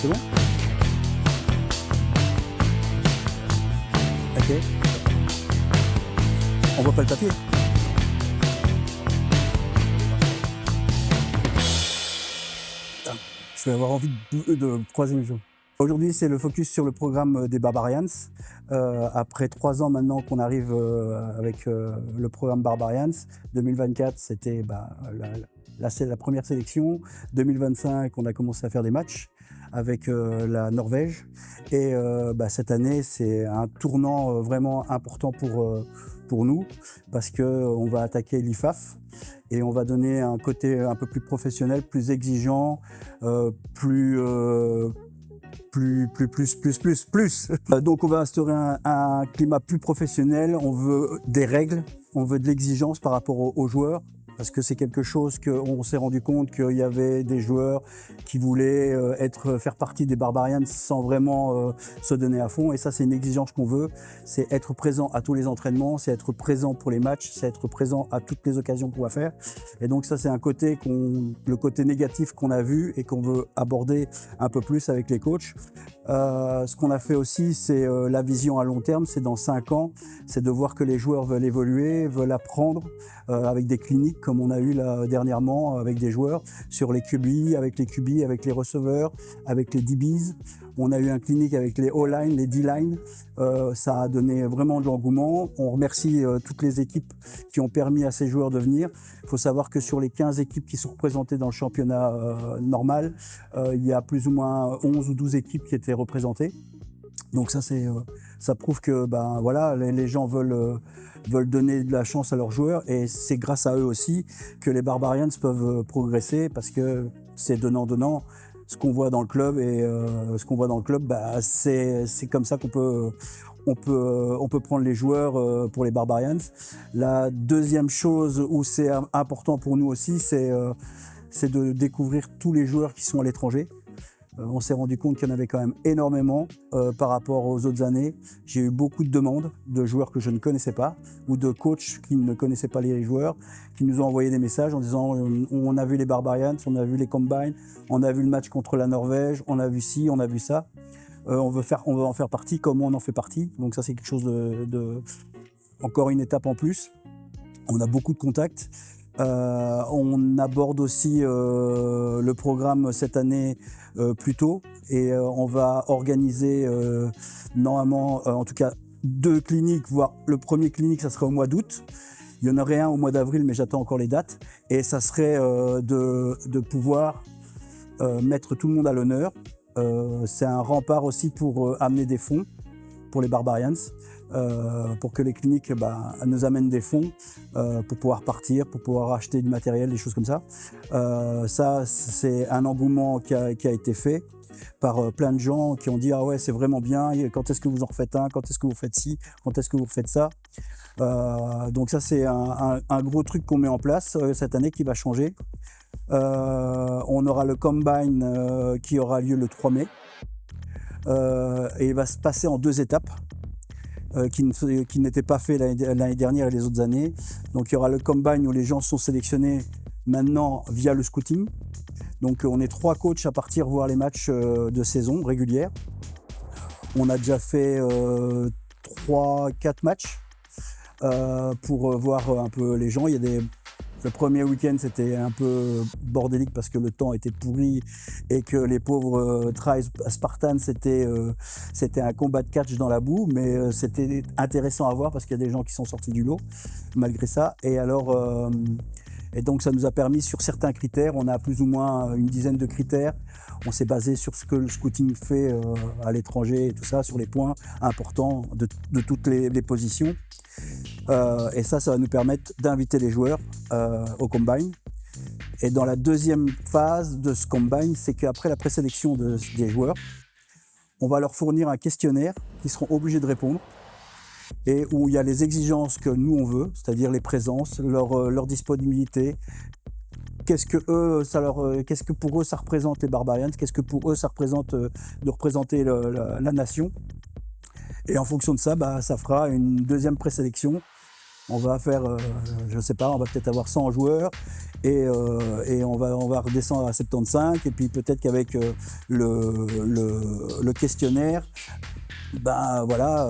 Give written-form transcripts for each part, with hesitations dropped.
C'est bon? Ok. On voit pas le papier. Putain, je vais avoir envie de croiser mes jambes. Aujourd'hui, c'est le focus sur le programme des Barbarians. Après 3 ans maintenant qu'on arrive avec le programme Barbarians, 2024, c'était la première sélection. 2025, on a commencé à faire des matchs avec la Norvège. Et cette année, c'est un tournant vraiment important pour nous parce qu'on va attaquer l'IFAF et on va donner un côté un peu plus professionnel, plus exigeant, plus. Donc on va instaurer un climat plus professionnel, on veut des règles, on veut de l'exigence par rapport aux joueurs. Parce que c'est quelque chose qu'on s'est rendu compte qu'il y avait des joueurs qui voulaient faire partie des Barbarians sans vraiment se donner à fond. Et ça, c'est une exigence qu'on veut. C'est être présent à tous les entraînements, c'est être présent pour les matchs, c'est être présent à toutes les occasions qu'on va faire. Et donc ça, c'est le côté négatif qu'on a vu et qu'on veut aborder un peu plus avec les coachs. Ce qu'on a fait aussi, c'est la vision à long terme, c'est dans 5 ans, c'est de voir que les joueurs veulent évoluer, veulent apprendre avec des cliniques comme on a eu là dernièrement avec des joueurs sur les QB, avec les receveurs, avec les DBs. On a eu un clinique avec les O-line, les D-line. Ça a donné vraiment de l'engouement. On remercie toutes les équipes qui ont permis à ces joueurs de venir. Il faut savoir que sur les 15 équipes qui sont représentées dans le championnat normal, il y a plus ou moins 11 ou 12 équipes qui étaient représentées. Donc ça prouve que les gens veulent donner de la chance à leurs joueurs et c'est grâce à eux aussi que les Barbarians peuvent progresser parce que c'est donnant-donnant. Ce qu'on voit dans le club c'est comme ça qu'on peut prendre les joueurs pour les Barbarians. La deuxième chose où c'est important pour nous aussi, c'est de découvrir tous les joueurs qui sont à l'étranger. On s'est rendu compte qu'il y en avait quand même énormément par rapport aux autres années. J'ai eu beaucoup de demandes de joueurs que je ne connaissais pas ou de coachs qui ne connaissaient pas les joueurs, qui nous ont envoyé des messages en disant on a vu les Barbarians, on a vu les Combines, on a vu le match contre la Norvège, on a vu ci, on a vu ça. On veut en faire partie, comment on en fait partie. Donc ça, c'est quelque chose encore une étape en plus. On a beaucoup de contacts. On aborde aussi le programme cette année plus tôt et on va organiser normalement en tout cas 2 cliniques, voire le premier clinique ça sera au mois d'août. Il y en aurait un au mois d'avril mais j'attends encore les dates et ça serait de pouvoir mettre tout le monde à l'honneur. C'est un rempart aussi pour amener des fonds pour les Barbarians. Pour que les cliniques nous amènent des fonds pour pouvoir partir, pour pouvoir acheter du matériel, des choses comme ça. Ça, c'est un engouement qui a été fait par plein de gens qui ont dit « Ah ouais, c'est vraiment bien, quand est-ce que vous en refaites un, quand est-ce que vous faites ci, quand est-ce que vous faites ça ?» Donc ça, c'est un gros truc qu'on met en place cette année qui va changer. On aura le Combine qui aura lieu le 3 mai et il va se passer en 2 étapes. Qui n'était pas fait l'année dernière et les autres années. Donc il y aura le Combine où les gens sont sélectionnés maintenant via le scouting. Donc on est 3 coachs à partir voir les matchs de saison régulière. On a déjà fait 3-4 matchs pour voir un peu les gens. Le premier week-end, c'était un peu bordélique parce que le temps était pourri et que les pauvres Tri Spartans, c'était un combat de catch dans la boue, mais c'était intéressant à voir parce qu'il y a des gens qui sont sortis du lot malgré ça. Et donc ça nous a permis sur certains critères, on a plus ou moins une dizaine de critères. On s'est basé sur ce que le scouting fait à l'étranger et tout ça, sur les points importants de toutes les positions. Et ça va nous permettre d'inviter les joueurs au Combine. Et dans la deuxième phase de ce Combine, c'est qu'après la présélection des joueurs, on va leur fournir un questionnaire qu'ils seront obligés de répondre et où il y a les exigences que nous on veut, c'est-à-dire les présences, leur disponibilité. Qu'est-ce que pour eux ça représente les Barbarians, qu'est-ce que pour eux ça représente de représenter la nation. Et en fonction de ça, ça fera une deuxième présélection On va faire, je ne sais pas, on va peut-être avoir 100 joueurs et on va redescendre à 75 et puis peut-être qu'avec le questionnaire, ben voilà,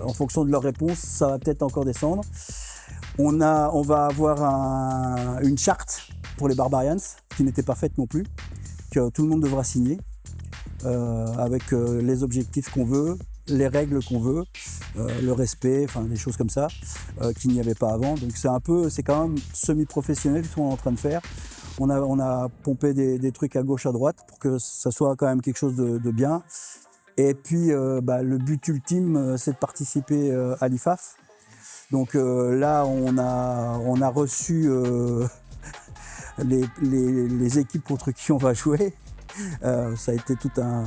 en fonction de leurs réponses, ça va peut-être encore descendre. On va avoir une charte pour les Barbarians qui n'était pas faite non plus, que tout le monde devra signer avec les objectifs qu'on veut, les règles qu'on veut, le respect, enfin des choses comme ça qu'il n'y avait pas avant. Donc c'est quand même semi-professionnel ce qu'on est en train de faire. On a pompé des trucs à gauche, à droite pour que ça soit quand même quelque chose de bien. Et puis le but ultime, c'est de participer à l'IFAF. Donc là, on a reçu les équipes contre qui on va jouer. Ça a été tout un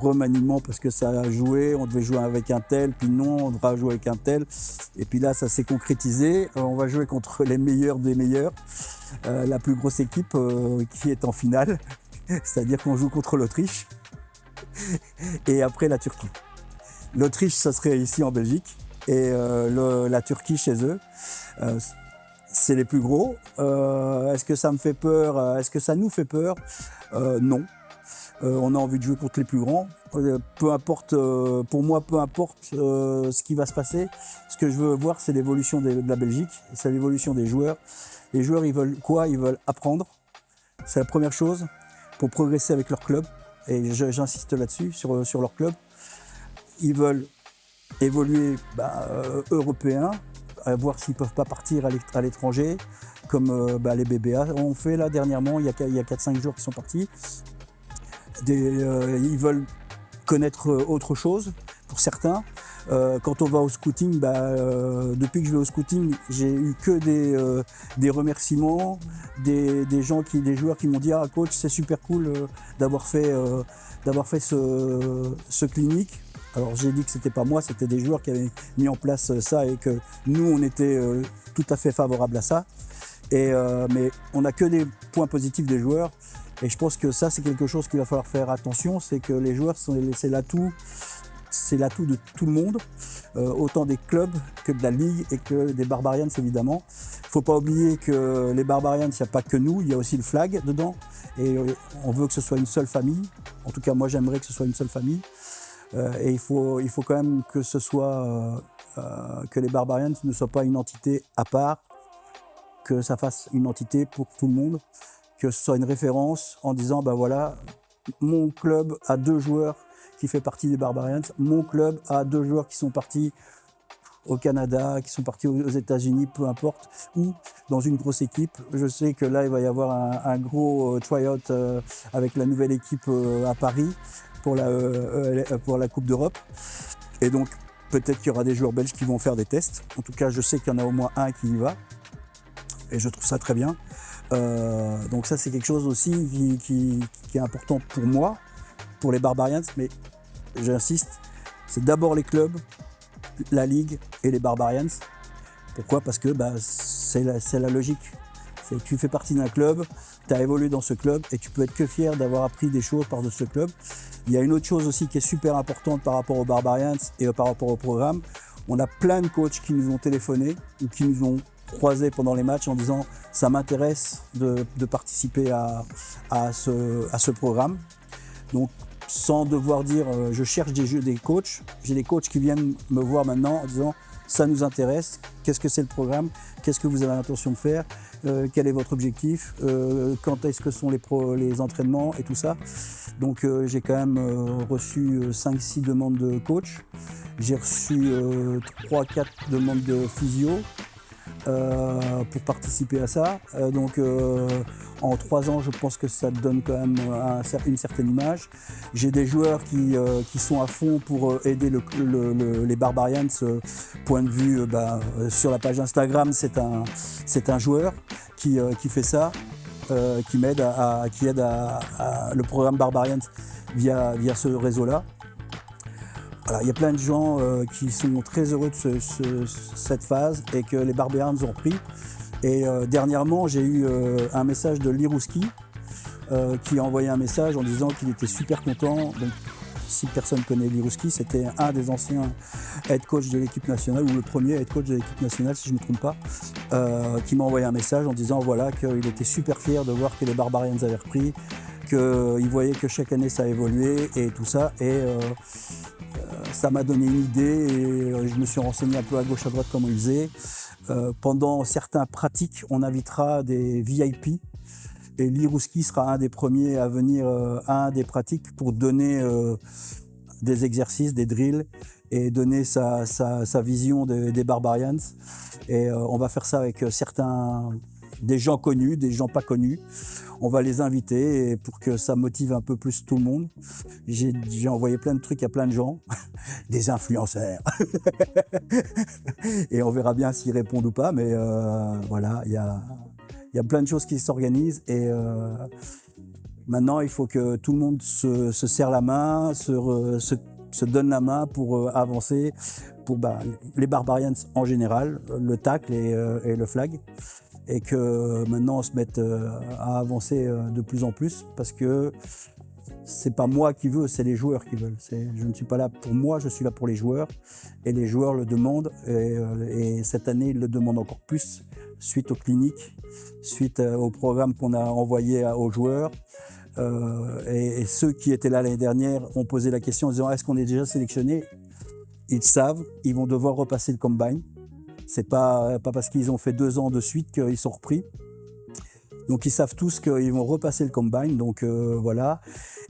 remaniement parce que ça a joué, on devait jouer avec un tel, puis non, on devra jouer avec un tel. Et puis là, ça s'est concrétisé. On va jouer contre les meilleurs des meilleurs, la plus grosse équipe qui est en finale. C'est-à-dire qu'on joue contre l'Autriche et après la Turquie. L'Autriche, ça serait ici en Belgique et la Turquie chez eux. C'est les plus gros. Est-ce que ça me fait peur? Est-ce que ça nous fait peur? Non. On a envie de jouer contre les plus grands. Peu importe, pour moi, peu importe ce qui va se passer. Ce que je veux voir, c'est l'évolution de la Belgique, c'est l'évolution des joueurs. Les joueurs, ils veulent quoi? Ils veulent apprendre. C'est la première chose pour progresser avec leur club. Et j'insiste là-dessus, sur leur club. Ils veulent évoluer européens, voir s'ils ne peuvent pas partir à l'étranger, comme les BBA ont fait là dernièrement, il y a 4-5 jours qu'ils sont partis. Ils veulent connaître autre chose, pour certains. Quand on va au scouting, depuis que je vais au scouting, j'ai eu que des remerciements, des joueurs qui m'ont dit « Ah coach, c'est super cool d'avoir fait ce clinique ». Alors j'ai dit que c'était pas moi, c'était des joueurs qui avaient mis en place ça et que nous on était tout à fait favorables à ça. Mais on n'a que des points positifs des joueurs et je pense que ça c'est quelque chose qu'il va falloir faire attention, c'est que les joueurs c'est l'atout de tout le monde, autant des clubs que de la ligue et que des Barbarians évidemment. Il ne faut pas oublier que les Barbarians, il n'y a pas que nous, il y a aussi le flag dedans et on veut que ce soit une seule famille. En tout cas moi j'aimerais que ce soit une seule famille. Et il faut quand même que ce soit que les Barbarians ne soient pas une entité à part, que ça fasse une entité pour tout le monde, que ce soit une référence en disant voilà, mon club a 2 joueurs qui fait partie des Barbarians, mon club a 2 joueurs qui sont partis au Canada, qui sont partis aux États-Unis, peu importe, ou dans une grosse équipe. Je sais que là il va y avoir un gros try-out avec la nouvelle équipe à Paris pour la Coupe d'Europe. Et donc, peut-être qu'il y aura des joueurs belges qui vont faire des tests. En tout cas, je sais qu'il y en a au moins un qui y va. Et je trouve ça très bien. Donc ça, c'est quelque chose aussi qui est important pour moi, pour les Barbarians. Mais j'insiste, c'est d'abord les clubs, la Ligue et les Barbarians. Pourquoi? Parce que c'est la logique. Tu fais partie d'un club, tu as évolué dans ce club et tu peux être que fier d'avoir appris des choses par de ce club. Il y a une autre chose aussi qui est super importante par rapport aux Barbarians et par rapport au programme. On a plein de coachs qui nous ont téléphoné ou qui nous ont croisés pendant les matchs en disant « ça m'intéresse de participer à ce programme ». Donc sans devoir dire je cherche des coachs, j'ai des coachs qui viennent me voir maintenant en disant « ça nous intéresse, qu'est-ce que c'est le programme, qu'est-ce que vous avez l'intention de faire ?» quel est votre objectif, quand est-ce que sont les entraînements et tout ça. Donc j'ai quand même reçu 5-6 demandes de coach, j'ai reçu 3-4 demandes de physio pour participer à ça. Donc en 3 ans, je pense que ça donne quand même une certaine image. J'ai des joueurs qui sont à fond pour aider les Barbarians. Point de vue, sur la page Instagram, c'est un joueur qui fait ça, qui aide à le programme Barbarians via ce réseau-là. Voilà, il y a plein de gens qui sont très heureux de cette phase et que les Barbarians ont repris. Et dernièrement, j'ai eu un message de Lirouski qui a envoyé un message en disant qu'il était super content. Donc, si personne connaît Lirouski, c'était un des anciens head coach de l'équipe nationale, ou le premier head coach de l'équipe nationale, si je ne me trompe pas, qui m'a envoyé un message en disant voilà, qu'il était super fier de voir que les Barbarians avaient repris, qu'il voyait que chaque année ça évoluait et tout ça. Et ça m'a donné une idée et je me suis renseigné un peu à gauche à droite comment ils faisaient. Pendant certains pratiques, on invitera des VIP et Lirouski sera un des premiers à venir à un des pratiques pour donner des exercices, des drills et donner sa vision des Barbarians. Et on va faire ça avec des gens connus, des gens pas connus. On va les inviter pour que ça motive un peu plus tout le monde. J'ai envoyé plein de trucs à plein de gens, des influenceurs. Et on verra bien s'ils répondent ou pas, mais voilà, il y a plein de choses qui s'organisent et maintenant il faut que tout le monde se serre la main, se donne la main pour avancer pour les Barbarians en général, le tackle et le flag. Et que maintenant on se mette à avancer de plus en plus parce que c'est pas moi qui veux, c'est les joueurs qui veulent. Je ne suis pas là pour moi, je suis là pour les joueurs et les joueurs le demandent et cette année ils le demandent encore plus suite aux cliniques, suite au programme qu'on a envoyé aux joueurs. Et ceux qui étaient là l'année dernière ont posé la question en disant est-ce qu'on est déjà sélectionné? Ils savent, ils vont devoir repasser le combine. C'est pas parce qu'ils ont fait 2 ans de suite qu'ils sont repris. Donc ils savent tous qu'ils vont repasser le combine. Donc voilà.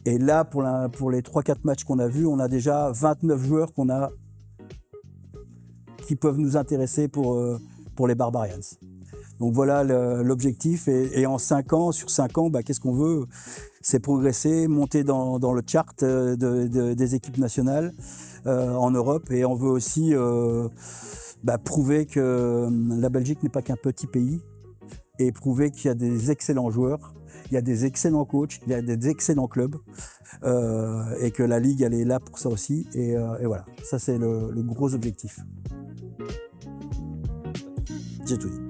Et là, pour les 3-4 matchs qu'on a vus, on a déjà 29 joueurs qui peuvent nous intéresser pour les Barbarians. Donc voilà l'objectif. Et en 5 ans, sur 5 ans, qu'est-ce qu'on veut? C'est progresser, monter dans le chart des équipes nationales en Europe. Et on veut aussi prouver que la Belgique n'est pas qu'un petit pays et prouver qu'il y a des excellents joueurs, il y a des excellents coachs, il y a des excellents clubs et que la Ligue elle est là pour ça aussi et voilà, ça c'est le gros objectif. J'ai tout dit.